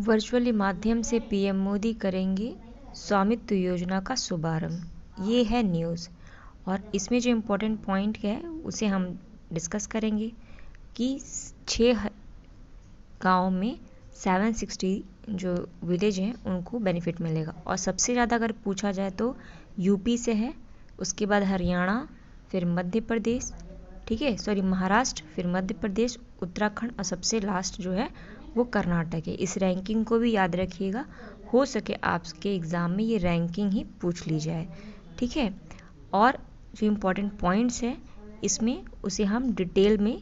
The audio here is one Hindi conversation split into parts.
वर्चुअली माध्यम से पीएम मोदी करेंगे स्वामित्व योजना का शुभारंभ। ये है न्यूज़ और इसमें जो इम्पोर्टेंट पॉइंट है उसे हम डिस्कस करेंगे कि 6 गाँव में 760 जो विलेज हैं उनको बेनिफिट मिलेगा। और सबसे ज़्यादा अगर पूछा जाए तो यूपी से है, उसके बाद हरियाणा, फिर मध्य प्रदेश, ठीक है, महाराष्ट्र, फिर मध्य प्रदेश, उत्तराखंड और सबसे लास्ट जो है वो कर्नाटक है। इस रैंकिंग को भी याद रखिएगा, हो सके आपके एग्ज़ाम में ये रैंकिंग ही पूछ ली जाए, ठीक है। और जो इम्पोर्टेंट पॉइंट्स हैं इसमें उसे हम डिटेल में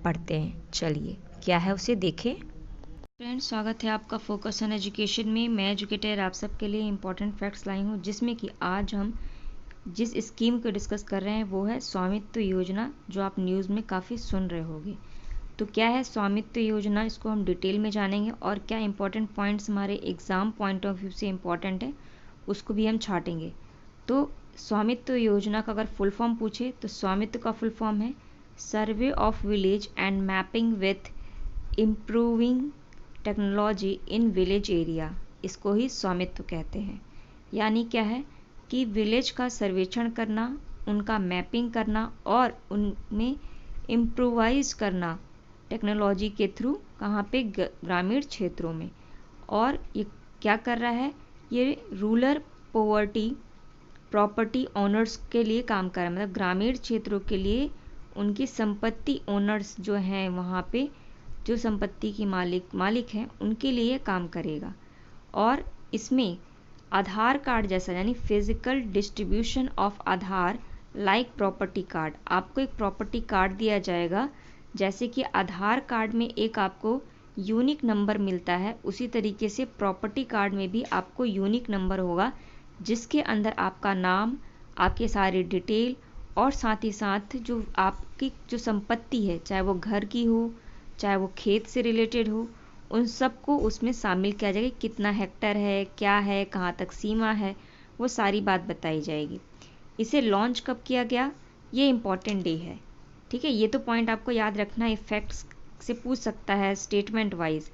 पढ़ते हैं। चलिए क्या है उसे देखें। फ्रेंड्स, स्वागत है आपका फोकस ऑन एजुकेशन में। मैं एजुकेटर आप सबके लिए इम्पोर्टेंट फैक्ट्स लाई हूँ, जिसमें कि आज हम जिस स्कीम को डिस्कस कर रहे हैं वो है स्वामित्व योजना, जो आप न्यूज़ में काफ़ी सुन रहे होंगे। तो क्या है स्वामित्व योजना, इसको हम डिटेल में जानेंगे और क्या इंपॉर्टेंट पॉइंट्स हमारे एग्ज़ाम पॉइंट ऑफ व्यू से इम्पॉर्टेंट है उसको भी हम छाटेंगे। तो स्वामित्व योजना का अगर फुल फॉर्म पूछे तो स्वामित्व का फुल फॉर्म है survey of village and mapping with improving technology in village area. इसको ही स्वामित्व कहते हैं। यानी क्या है कि विलेज का सर्वेक्षण करना, उनका मैपिंग करना और उनमें इम्प्रोवाइज करना टेक्नोलॉजी के थ्रू, कहाँ पे, ग्रामीण क्षेत्रों में। और ये क्या कर रहा है, ये रूरल पॉवर्टी प्रॉपर्टी ओनर्स के लिए काम कर रहा है। मतलब ग्रामीण क्षेत्रों के लिए उनकी संपत्ति ओनर्स जो हैं, वहाँ पे जो संपत्ति की मालिक हैं उनके लिए काम करेगा। और इसमें आधार कार्ड जैसा, यानी physical distribution of Aadhaar like property card. आपको एक प्रॉपर्टी कार्ड दिया जाएगा, जैसे कि आधार कार्ड में एक आपको यूनिक नंबर मिलता है, उसी तरीके से प्रॉपर्टी कार्ड में भी आपको यूनिक नंबर होगा, जिसके अंदर आपका नाम, आपके सारे डिटेल और साथ ही साथ जो आपकी जो संपत्ति है, चाहे वो घर की हो, चाहे वो खेत से रिलेटेड हो, उन सबको उसमें शामिल किया जाएगा। कितना हेक्टर है, क्या है, कहाँ तक सीमा है, वो सारी बात बताई जाएगी। इसे लॉन्च कब किया गया, ये इम्पॉर्टेंट डे है, ठीक है। ये तो पॉइंट आपको याद रखना है, फैक्ट्स से पूछ सकता है स्टेटमेंट वाइज।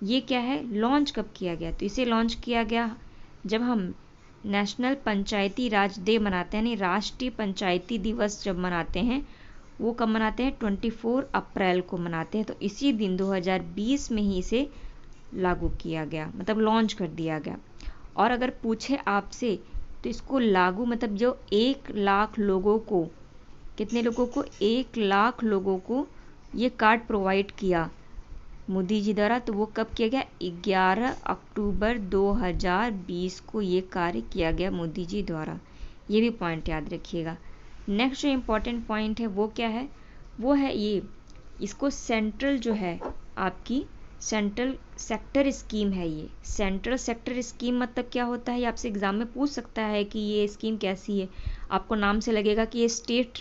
ये क्या है, लॉन्च कब किया गया, तो इसे लॉन्च किया गया जब हम नेशनल पंचायती राज डे मनाते हैं, यानी राष्ट्रीय पंचायती दिवस जब मनाते हैं, वो कब मनाते हैं, 24 अप्रैल को मनाते हैं। तो इसी दिन 2020 में ही इसे लागू किया गया, मतलब लॉन्च कर दिया गया। और अगर पूछे आपसे तो इसको लागू मतलब जो 1 लाख लोगों को, कितने लोगों को, 1 लाख लोगों को ये कार्ड प्रोवाइड किया मोदी जी द्वारा। तो वो कब किया गया, 11 अक्टूबर 2020 को ये कार्य किया गया मोदी जी द्वारा। ये भी पॉइंट याद रखिएगा। नेक्स्ट जो इम्पोर्टेंट पॉइंट है वो क्या है, वो है ये, इसको सेंट्रल जो है आपकी सेंट्रल सेक्टर स्कीम है। ये सेंट्रल सेक्टर स्कीम मतलब क्या होता है, ये आपसे एग्जाम में पूछ सकता है कि ये स्कीम कैसी है। आपको नाम से लगेगा कि ये स्टेट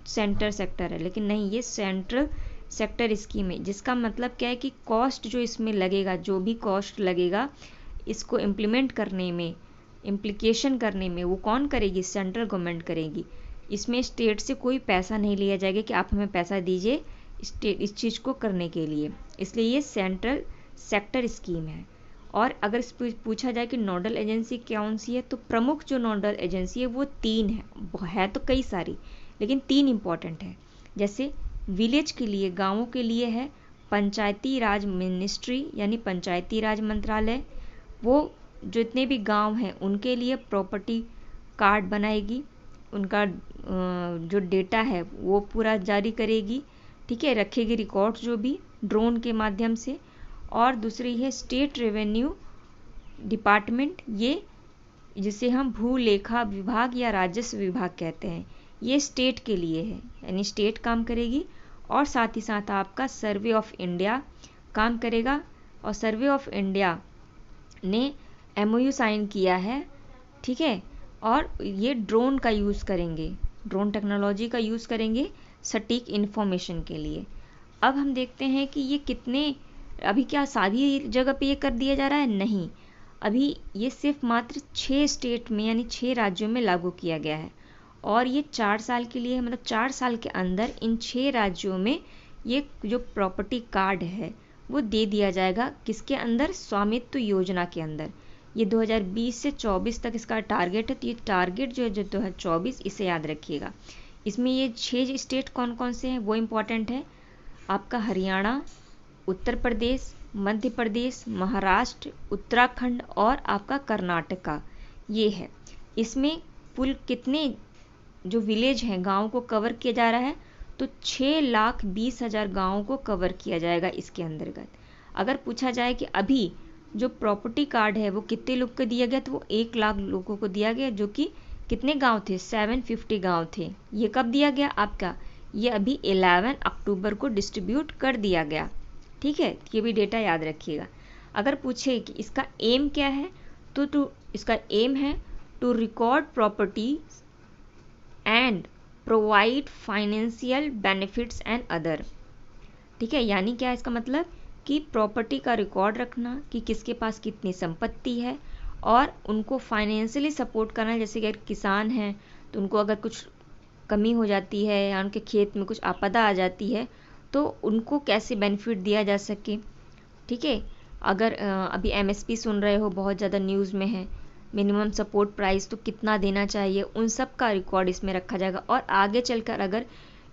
सेंटर सेक्टर है, लेकिन नहीं, ये सेंट्रल सेक्टर स्कीम है। जिसका मतलब क्या है कि कॉस्ट जो इसमें लगेगा, जो भी कॉस्ट लगेगा इसको इम्प्लीमेंट करने में, इम्प्लीकेशन करने में, वो कौन करेगी, सेंट्रल गवर्नमेंट करेगी। इसमें स्टेट से कोई पैसा नहीं लिया जाएगा कि आप हमें पैसा दीजिए इस चीज़ को करने के लिए, इसलिए ये सेंट्रल सेक्टर स्कीम है। और अगर पूछा जाए कि नोडल एजेंसी कौन सी है, तो प्रमुख जो नोडल एजेंसी है वो 3 है तो कई सारी, लेकिन 3 इम्पॉर्टेंट है। जैसे विलेज के लिए, गाँवों के लिए है पंचायती राज मिनिस्ट्री, यानी पंचायती राज मंत्रालय। वो जितने भी गांव हैं उनके लिए प्रॉपर्टी कार्ड बनाएगी, उनका जो डेटा है वो पूरा जारी करेगी, ठीक है, रखेगी रिकॉर्ड्स जो भी ड्रोन के माध्यम से। और दूसरी है स्टेट रेवेन्यू डिपार्टमेंट, ये जिसे हम भूलेखा विभाग या राजस्व विभाग कहते हैं, ये स्टेट के लिए है, यानी स्टेट काम करेगी। और साथ ही साथ आपका सर्वे ऑफ इंडिया काम करेगा, और सर्वे ऑफ इंडिया ने MOU साइन किया है, ठीक है। और ये ड्रोन का यूज़ करेंगे, ड्रोन टेक्नोलॉजी का यूज़ करेंगे सटीक इन्फॉर्मेशन के लिए। अब हम देखते हैं कि ये कितने, अभी क्या सभी जगह पे ये कर दिया जा रहा है, नहीं, अभी ये सिर्फ मात्र 6 स्टेट में, यानी 6 राज्यों में लागू किया गया है। और ये 4 साल के लिए है, मतलब 4 साल के अंदर इन 6 राज्यों में ये जो प्रॉपर्टी कार्ड है वो दे दिया जाएगा किसके अंदर, स्वामित्व योजना के अंदर। ये 2020 से 24 तक इसका टारगेट है। तो ये टारगेट जो है जो 2024, इसे याद रखिएगा। इसमें ये 6 स्टेट कौन कौन से हैं वो इम्पॉर्टेंट है आपका, हरियाणा, उत्तर प्रदेश, मध्य प्रदेश, महाराष्ट्र, उत्तराखंड और आपका कर्नाटका, ये है। इसमें कुल कितने जो विलेज हैं, गाँव को कवर किया जा रहा है, तो 6,20,000 गाँवों को कवर किया जाएगा इसके अंतर्गत। अगर पूछा जाए कि अभी जो प्रॉपर्टी कार्ड है वो कितने लोग को दिया गया, तो वो 1 लाख लोगों को दिया गया, जो कि कितने गांव थे, 750 गांव थे। ये कब दिया गया आपका, ये अभी 11 अक्टूबर को डिस्ट्रीब्यूट कर दिया गया। ठीक है, ये भी डेटा याद रखिएगा। अगर पूछे कि इसका एम क्या है, तो इसका एम है to record property and provide financial benefits and other. ठीक है, यानी क्या है इसका मतलब कि प्रॉपर्टी का रिकॉर्ड रखना कि किसके पास कितनी संपत्ति है, और उनको फाइनेंशियली सपोर्ट करना। जैसे कि अगर किसान हैं तो उनको अगर कुछ कमी हो जाती है या उनके खेत में कुछ आपदा आ जाती है, तो उनको कैसे बेनिफिट दिया जा सके। ठीक है, अगर अभी एमएसपी सुन रहे हो, बहुत ज़्यादा न्यूज़ में है, मिनिमम सपोर्ट प्राइस तो कितना देना चाहिए, उन सब का रिकॉर्ड इसमें रखा जाएगा। और आगे चलकर अगर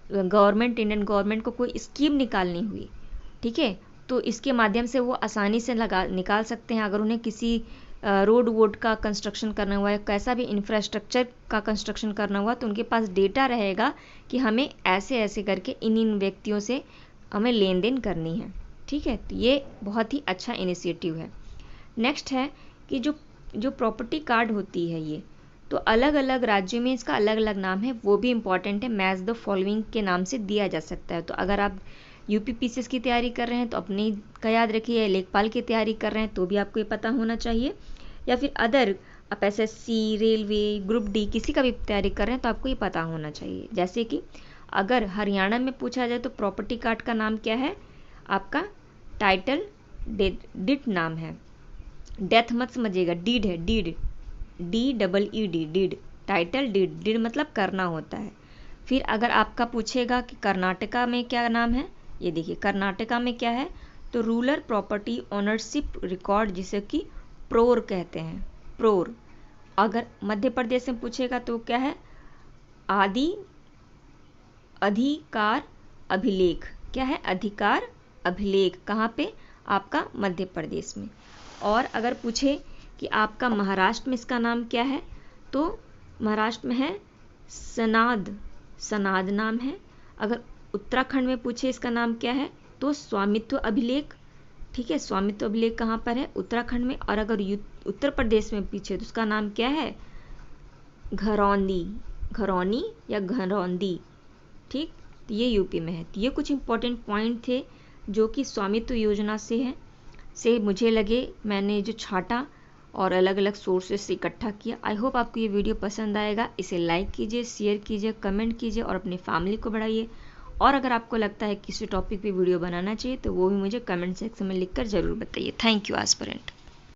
गवर्नमेंट, इंडियन गवर्नमेंट को कोई स्कीम निकालनी हुई, ठीक है, तो इसके माध्यम से वो आसानी से निकाल सकते हैं। अगर उन्हें किसी रोड वोड का कंस्ट्रक्शन करना हुआ है, कैसा भी इंफ्रास्ट्रक्चर का कंस्ट्रक्शन करना हुआ, तो उनके पास डेटा रहेगा कि हमें ऐसे ऐसे करके इन व्यक्तियों से हमें लेन देन करनी है। ठीक है, तो ये बहुत ही अच्छा इनिशिएटिव है। नेक्स्ट है कि जो प्रॉपर्टी कार्ड होती है, ये तो अलग अलग राज्यों में इसका अलग अलग नाम है, वो भी इम्पॉर्टेंट है। मैच द फॉलोइंग के नाम से दिया जा सकता है। तो अगर आप यूपीपीसीएस की तैयारी कर रहे हैं तो अपनी का याद रखिए, लेखपाल की तैयारी कर रहे हैं तो भी आपको ये पता होना चाहिए, या फिर अदर आप एसएससी, रेलवे, ग्रुप डी किसी का भी तैयारी कर रहे हैं तो आपको ये पता होना चाहिए। जैसे कि अगर हरियाणा में पूछा जाए तो प्रॉपर्टी कार्ड का नाम क्या है आपका, टाइटल डिड नाम है। डेथ मत समझिएगा, डीड है, deed, DEED, deed, title deed, deed मतलब करना होता है। फिर अगर आपका पूछेगा कि कर्नाटका में क्या नाम है, ये देखिए कर्नाटका में क्या है, तो रूरल प्रॉपर्टी ओनरशिप रिकॉर्ड, जिसे कि प्रोर कहते हैं, प्रोर। अगर मध्य प्रदेश में पूछेगा तो क्या है, आदि अधिकार अभिलेख, क्या है, अधिकार अभिलेख, कहाँ पे आपका, मध्य प्रदेश में। और अगर पूछे कि आपका महाराष्ट्र में इसका नाम क्या है, तो महाराष्ट्र में है सनाद, सनाद नाम है। अगर उत्तराखंड में पूछे इसका नाम क्या है, तो स्वामित्व अभिलेख। ठीक है, स्वामित्व अभिलेख कहाँ पर है, उत्तराखंड में। और अगर उत्तर प्रदेश में पूछे तो उसका नाम क्या है, घरौंदी, घरौनी या घरौंदी। ठीक, तो ये यूपी में है। तो ये कुछ इंपॉर्टेंट पॉइंट थे जो कि स्वामित्व योजना से मुझे लगे, मैंने जो छाटा और अलग अलग सोर्सेस से इकट्ठा किया। आई होप आपको ये वीडियो पसंद आएगा। इसे लाइक कीजिए, शेयर कीजिए, कमेंट कीजिए और अपनी फैमिली को बढ़ाइए। और अगर आपको लगता है किसी टॉपिक पे वीडियो बनाना चाहिए तो वो भी मुझे कमेंट सेक्शन में लिखकर ज़रूर बताइए। Thank you aspirant.